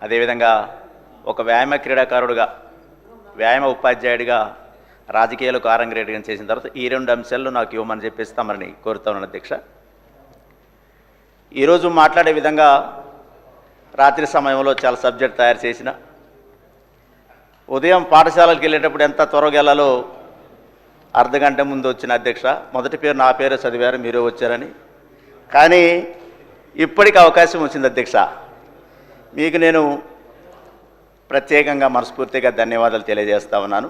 అదేవిధంగా ఒక వ్యాయామ క్రీడాకారుడుగా, వ్యాయామ ఉపాధ్యాయుడిగా రాజకీయాలకు ఆరంగరేటం చేసిన తర్వాత ఈ 2 అంశాలు నాకు ఇవ్వమని చెప్పేసి తమని కోరుతా ఉన్నాను అధ్యక్ష. ఈరోజు మాట్లాడే విధంగా రాత్రి సమయంలో చాలా సబ్జెక్ట్ తయారు చేసిన, ఉదయం పాఠశాలకు వెళ్ళేటప్పుడు ఎంత త్వరగా వెళ్ళాలో అర్ధగంట ముందు వచ్చిన అధ్యక్ష. మొదటి పేరు నా పేరే చదివారు, మీరే వచ్చారని. కానీ ఇప్పటికి అవకాశం వచ్చింది అధ్యక్ష. మీకు నేను ప్రత్యేకంగా మనస్ఫూర్తిగా ధన్యవాదాలు తెలియజేస్తా ఉన్నాను.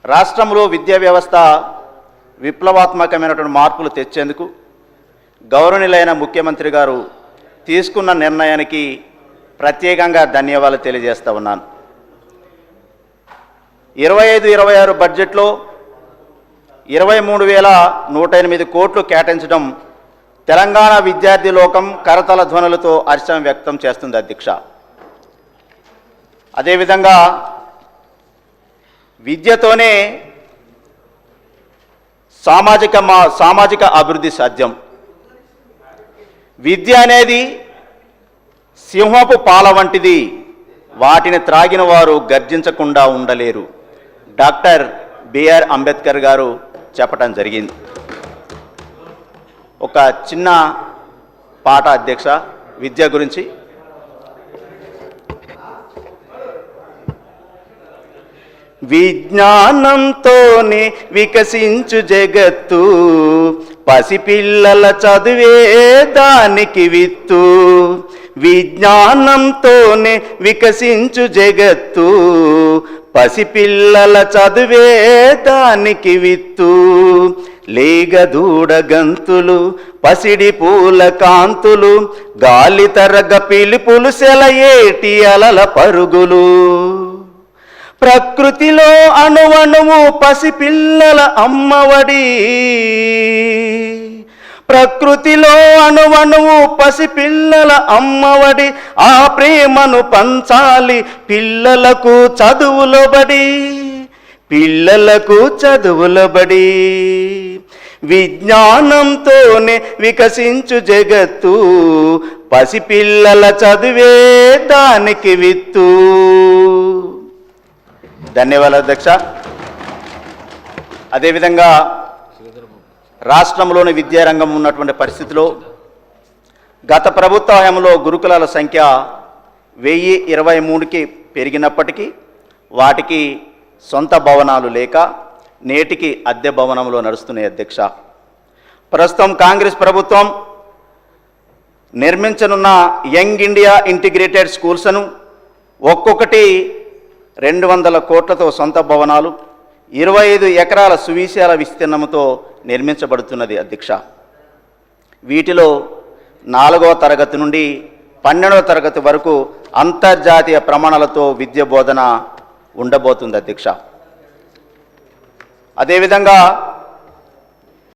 రాష్ట్రంలో విద్యా వ్యవస్థ విప్లవాత్మకమైనటువంటి మార్పులు తెచ్చేందుకు గౌరవనీయులైన ముఖ్యమంత్రి గారు తీసుకున్న నిర్ణయానికి ప్రత్యేకంగా ధన్యవాదాలు తెలియజేస్తా ఉన్నాను. 25-26 బడ్జెట్లో 23,108 కోట్లు కేటాయించడం తెలంగాణ విద్యార్థి లోకం కరతల ధ్వనులతో హర్షం వ్యక్తం చేస్తుంది అధ్యక్ష. అదేవిధంగా విద్యతోనే సామాజిక అభివృద్ధి సాధ్యం. విద్య అనేది సింహపు పాల వంటిది, వాటిని త్రాగిన వారు గర్జించకుండా ఉండలేరు. డాక్టర్ బిఆర్ అంబేద్కర్ గారు చెప్పడం జరిగింది. ఒక చిన్న పాట అధ్యక్ష విద్య గురించి. విజ్ఞానంతోనే వికసించు జగత్తు, పసిపిల్లల చదువే దానికి విత్తు. విజ్ఞానంతోనే వికసించు జగత్తు, పసిపిల్లల చదువే దానికి విత్తు. లేగదూడ గంతులు, పసిడి పూల కాంతులు, గాలి తరగ పిలుపులు, సెలయేటి అలల పరుగులు. ప్రకృతిలో అణువణువు పసిపిల్లల అమ్మఒడి, ప్రకృతిలో అణువణువు పసిపిల్లల అమ్మఒడి. ఆ ప్రేమను పంచాలి పిల్లలకు చదువులబడి, పిల్లలకు చదువులబడి. విజ్ఞానంతోనే వికసించు జగత్తు, పసిపిల్లల చదువే దానికి విత్తు. ధన్యవాదాలు అధ్యక్ష. అదేవిధంగా రాష్ట్రంలోని విద్యారంగం ఉన్నటువంటి పరిస్థితిలో గత ప్రభుత్వ హయాంలో గురుకులాల సంఖ్య 1023కి పెరిగినప్పటికీ వాటికి సొంత భవనాలు లేక నేటికి అద్దె భవనంలో నడుస్తున్నాయి అధ్యక్ష. ప్రస్తుతం కాంగ్రెస్ ప్రభుత్వం నిర్మించనున్న యంగ్ ఇండియా ఇంటిగ్రేటెడ్ స్కూల్స్ను ఒక్కొక్కటి 200 కోట్లతో సొంత భవనాలు, 25 ఎకరాల సువిశాల విస్తీర్ణంతో నిర్మించబడుతున్నది అధ్యక్ష. వీటిలో 4వ తరగతి నుండి 12వ తరగతి వరకు అంతర్జాతీయ ప్రమాణాలతో విద్య బోధన ఉండబోతుంది అధ్యక్ష. అదేవిధంగా